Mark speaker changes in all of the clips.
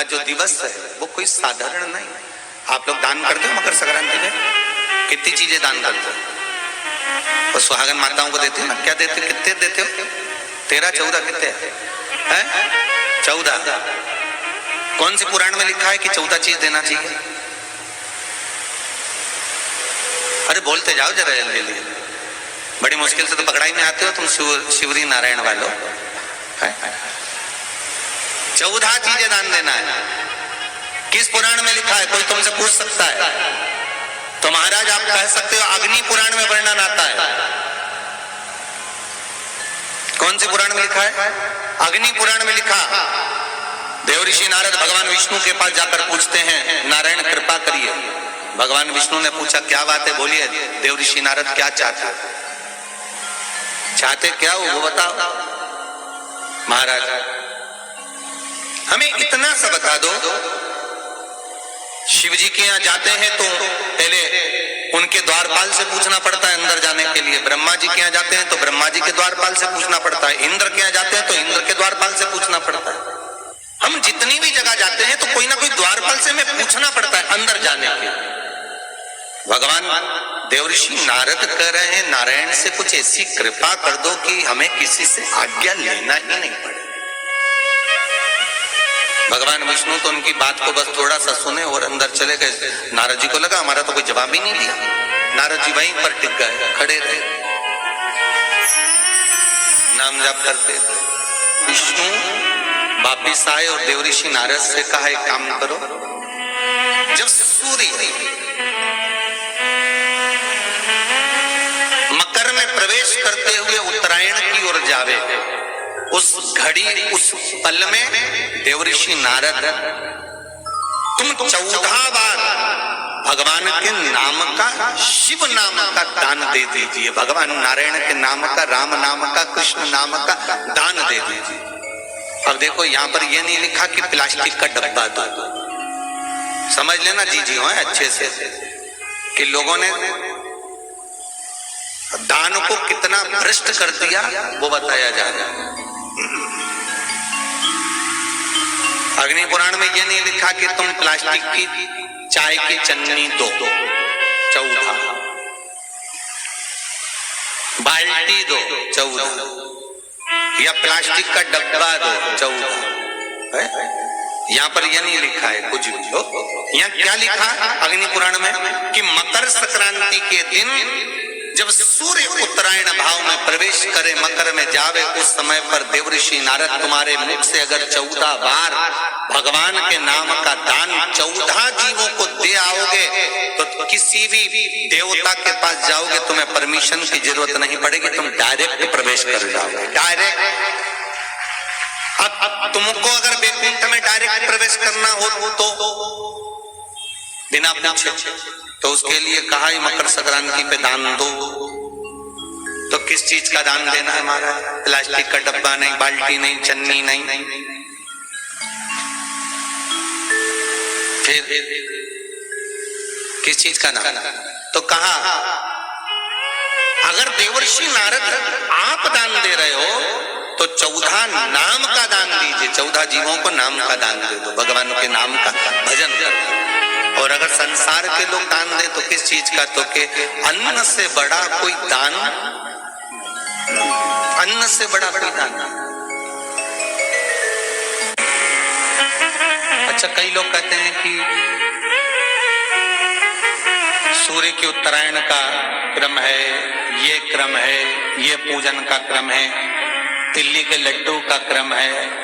Speaker 1: का जो दिवस है वो कोई साधारण नहीं। आप लोग दान करते हो मकर संक्रांति में? कितनी चीजें दान करते हो? और सुहागन माताओं को देते हो ना? क्या देते हो? कितने देते हो? 13 14 कितने हैं? 14। कौन सी पुराण में लिखा है कि 14 चीज देना चाहिए? अरे बोलते जाओ जरा जल्दी जल्दी, बड़ी मुश्किल से तो पकड़ाई में आते हो तुम शिवरी नारायण वालों। 14 चीजें दान देना है। किस पुराण में लिखा है? कोई तुमसे पूछ सकता है तो महाराज आप कह सकते हो अग्नि पुराण में वर्णन आता है। कौन से पुराण में लिखा है? अग्नि पुराण में लिखा। देवऋषि नारद भगवान विष्णु के पास जाकर पूछते हैं, नारायण कृपा करिए। भगवान विष्णु ने पूछा क्या बात है, बोलिए। देवऋषि नारद क्या चाहते क्या हो वो बताओ। महाराज हमें इतना सा बता दो, शिव जी के यहाँ जाते हैं तो पहले उनके द्वारपाल से पूछना पड़ता है अंदर जाने के लिए। ब्रह्मा जी के यहाँ जाते हैं तो ब्रह्मा जी के द्वारपाल से पूछना पड़ता है। इंद्र के यहाँ जाते हैं तो इंद्र के द्वारपाल से पूछना पड़ता है। हम जितनी भी जगह जाते हैं तो कोई ना कोई द्वारपाल से हमें पूछना पड़ता है अंदर जाने के। भगवान देवऋषि नारद कह रहे हैं नारायण से कुछ ऐसी कृपा कर दो कि हमें किसी से आज्ञा लेना ही नहीं पड़े। भगवान विष्णु तो उनकी बात को बस थोड़ा सा सुने और अंदर चले गए। नारद जी को लगा हमारा तो कोई जवाब ही नहीं दिया। नारद जी वहीं पर टिक गए, खड़े रहे, नाम जाप करते। विष्णु वापिस आए और देवऋषि नारद से कहा एक काम करो, जब सूर्य मकर में प्रवेश करते हुए उत्तरायण की ओर जावे, उस घड़ी उस पल में देवऋषि नारद तुम 14 बार भगवान के नाम का, शिव नाम का दान दे दीजिए। भगवान नारायण के नाम का, राम नाम का, कृष्ण नाम का दान दे दीजिए। अब देखो यहाँ पर यह नहीं लिखा कि प्लास्टिक का डब्बा दो। समझ लेना जी हो अच्छे से कि लोगों ने दान को कितना भ्रष्ट कर दिया वो बताया जा रहा है। अग्नि पुराण में यह नहीं लिखा कि तुम प्लास्टिक की चाय की चन्नी दो 14, बाल्टी दो 14, या प्लास्टिक का डब्बा दो 14। यहाँ पर यह नहीं लिखा है कुछ भी हो। यहाँ क्या लिखा अग्नि पुराण में कि मकर संक्रांति के दिन जब सूर्य उत्तरायण भाव में प्रवेश करे, मकर में जावे, उस समय पर देवऋषि नारद तुम्हारे मुख से अगर 14 बार भगवान के नाम का दान 14 जीवों को दे आओगे तो किसी भी देवता के पास जाओगे तुम्हें परमिशन की जरूरत नहीं पड़ेगी, तुम डायरेक्ट प्रवेश कर जाओगे। डायरेक्ट। अब तुमको अगर वैकुंठ में डायरेक्ट प्रवेश करना हो तो बिना पूछे, तो उसके लिए कहा ही मकर संक्रांति पे दान दो। तो किस चीज का दान देना है महाराज? प्लास्टिक का डब्बा नहीं, बाल्टी नहीं, चन्नी नहीं, फिर किस चीज का दान? तो कहा अगर देवर्षि नारद आप दान दे रहे हो तो 14 नाम का दान दीजिए। 14 जीवों को नाम का दान दे दो, भगवान के नाम का भजन कर दो। और अगर संसार के लोग दान दे तो किस चीज का? तो के अन्न से बड़ा कोई दान, अन्न से बड़ा कोई दान। अच्छा कई लोग कहते हैं कि सूर्य की उत्तरायण का क्रम है, ये क्रम है, ये पूजन का क्रम है, तिल्ली के लड्डू का क्रम है,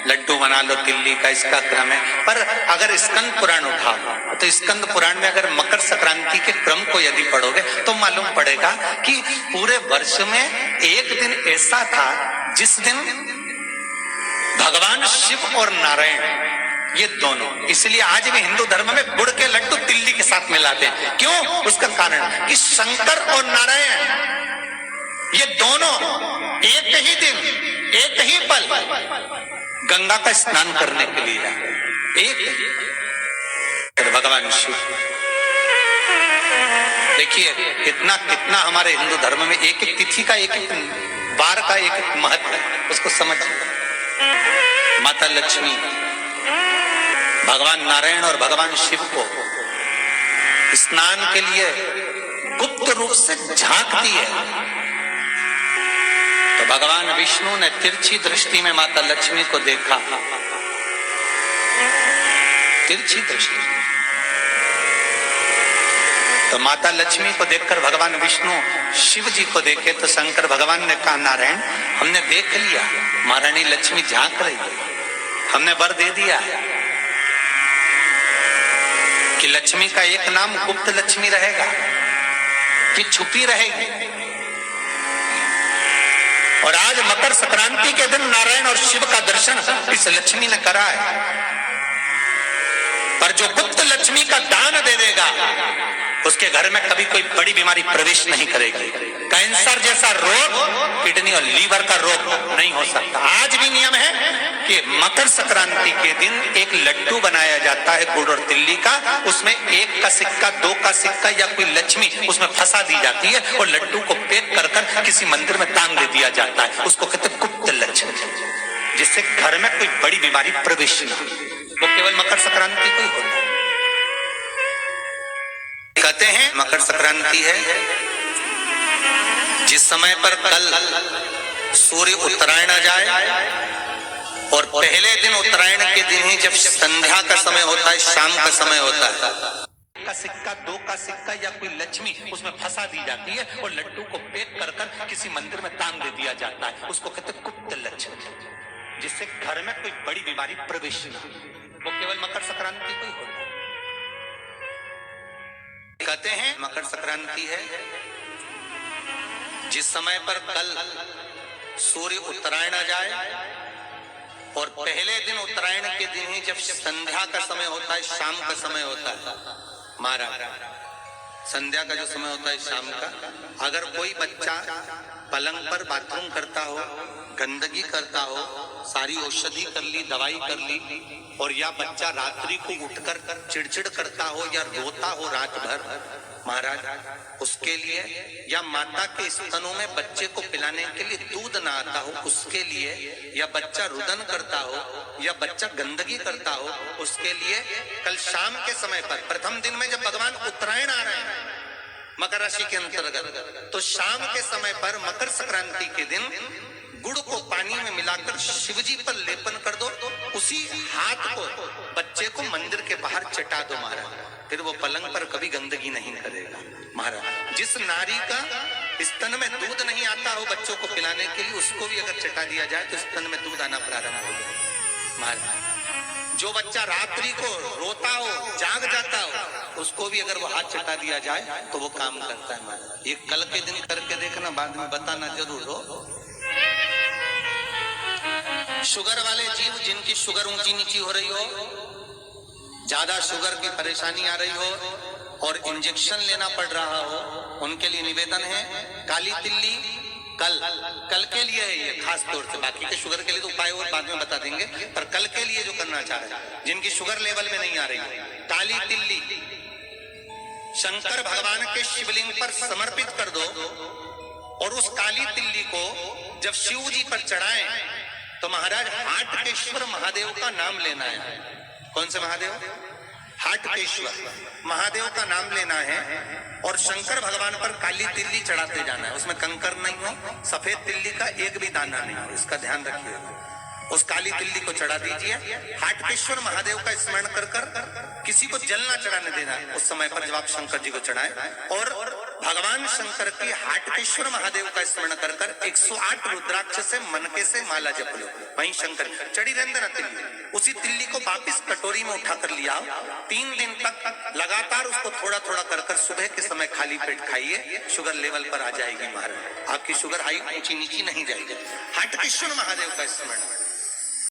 Speaker 1: लड्डू बना लो तिल्ली का, इसका क्रम है। पर अगर स्कंद पुराण उठाओ तो स्कंद पुराण में अगर मकर संक्रांति के क्रम को यदि पढ़ोगे तो मालूम पड़ेगा कि पूरे वर्ष में एक दिन ऐसा था जिस दिन भगवान शिव और नारायण ये दोनों, इसलिए आज भी हिंदू धर्म में गुड़ के लड्डू तिल्ली के साथ मिलाते हैं। क्यों? उसका कारण कि शंकर और नारायण ये दोनों एक ही दिन, एक ही पल गंगा का स्नान करने के लिए जाते। एक भगवान शिव, देखिए कितना कितना हमारे हिंदू धर्म में एक एक तिथि का, एक एक बार का एक एक महत्व है, उसको समझिए। माता लक्ष्मी भगवान नारायण और भगवान शिव को स्नान के लिए गुप्त रूप से झांकती है, तो भगवान विष्णु ने तिरछी दृष्टि में माता लक्ष्मी को देखा, तिरछी दृष्टि। तो माता लक्ष्मी को देखकर भगवान विष्णु शिव जी को देखे तो शंकर भगवान ने कहा, नारायण हमने देख लिया महारानी लक्ष्मी झांक रही है, हमने वर दे दिया कि लक्ष्मी का एक नाम गुप्त लक्ष्मी रहेगा, कि छुपी रहेगी। और आज मकर संक्रांति के दिन नारायण और शिव का दर्शन इस लक्ष्मी ने करा है। पर जो गुप्त लक्ष्मी का दान दे देगा उसके घर में कभी कोई बड़ी बीमारी प्रवेश नहीं करेगी। कैंसर जैसा रोग, किडनी और लीवर का रोग नहीं हो सकता। आज भी नियम है कि मकर संक्रांति के दिन एक लड्डू बनाया जाता है गुड़ और तिल्ली का, उसमें 1 का सिक्का 2 का सिक्का या कोई लक्ष्मी उसमें फंसा दी जाती है और लड्डू को पैक कर कर किसी मंदिर में टांग दे दिया जाता है। उसको कहते हैं गुप्त लक्ष्मी, जिससे घर में कोई बड़ी बीमारी प्रवेश नहीं, वो केवल मकर संक्रांति को ही होता है। कहते हैं मकर संक्रांति है जिस समय पर कल सूर्य उत्तरायण आ जाए और पहले दिन उत्तरायण के दिन ही जब संध्या का समय होता है, शाम का समय होता है, का सिक्का 2 का सिक्का या कोई लक्ष्मी उसमें फंसा दी जाती है और लड्डू को पैक कर कर किसी मंदिर में टांग दे दिया जाता है। उसको कहते हैं गुप्त लक्ष्मी, जिससे घर में कोई बड़ी बीमारी प्रवेश नहीं, वो केवल मकर संक्रांति को ही होता है। कहते हैं मकर संक्रांति है जिस समय पर कल सूर्य उत्तरायण आ जाए और पहले दिन उत्तरायण के दिन ही जब संध्या का समय होता है, शाम का समय होता है, महाराज संध्या का जो समय होता है शाम का, अगर कोई बच्चा पलंग पर बाथरूम करता हो, गंदगी करता हो, सारी औषधि कर ली, दवाई कर ली, और या बच्चा रात्रि को उठकर चिड़चिड़ करता हो या रोता हो रात भर, महाराज उसके लिए, या माता के स्तनों में बच्चे को पिलाने के लिए दूध ना आता हो उसके लिए, या बच्चा रुदन करता हो या बच्चा गंदगी करता हो उसके लिए, कल शाम के समय पर प्रथम दिन में जब भगवान उत्तरायण आ रहे हैं मकर राशि के अंतर्गत, तो शाम के समय पर मकर संक्रांति के दिन गुड़ को पानी में मिलाकर शिवजी पर लेपन कर दो, उसी हाथ को बच्चे को मंदिर के बाहर चटा दो महाराज, फिर वो पलंग पर कभी गंदगी नहीं करेगा। महाराज जिस नारी का स्तन में दूध नहीं आता हो बच्चों को पिलाने के लिए, उसको भी अगर चटा दिया जाए तो स्तन में दूध आना प्रारंभ हो जाए। महाराज जो बच्चा रात्रि को रोता हो, जाग जाता हो, उसको भी अगर वो हाथ चटा दिया जाए तो वो काम करता है। महाराज ये कल के दिन करके देखना, बाद में बताना जरूर हो। शुगर वाले जीव जिनकी शुगर ऊंची नीची हो रही हो, ज्यादा शुगर की परेशानी आ रही हो और इंजेक्शन लेना पड़ रहा हो, उनके लिए निवेदन है काली तिल्ली कल के लिए है ये खास तौर से, बाकी के शुगर के लिए तो उपाय और बाद में बता देंगे, पर कल के लिए जो करना चाह रहे हैं जिनकी शुगर लेवल में नहीं आ रही, काली तिल्ली शंकर भगवान के शिवलिंग पर समर्पित कर दो और उस काली तिल्ली को जब शिव जी पर चढ़ाएं तो महाराज हाटकेश्वर महादेव का नाम लेना है। कौन से महादेव? हाटकेश्वर महादेव का नाम लेना है और शंकर भगवान पर काली तिल्ली चढ़ाते जाना है। उसमें कंकर नहीं हो, सफेद तिल्ली का एक भी दाना नहीं हो, इसका ध्यान रखिए। उस काली तिल्ली को चढ़ा दीजिए, हाटकेश्वर महादेव का स्मरण कर कर किसी को जल ना चढ़ाने देना उस समय पर जब आप शंकर जी को चढ़ाएं, और भगवान शंकर की हाटकेश्वर महादेव का स्मरण कर कर 108 रुद्राक्ष से मनके से माला जप लो। वहीं शंकर चढ़ी रहने देना तिल्ली, उसी तिल्ली को वापिस कटोरी में उठाकर लिया, 3 दिन तक लगातार उसको थोड़ा थोड़ा कर कर सुबह के समय खाली पेट खाइए, शुगर लेवल पर आ जाएगी महाराज, आपकी शुगर हाई ऊंची नीची नहीं जाएगी। हाटकेश्वर महादेव का स्मरण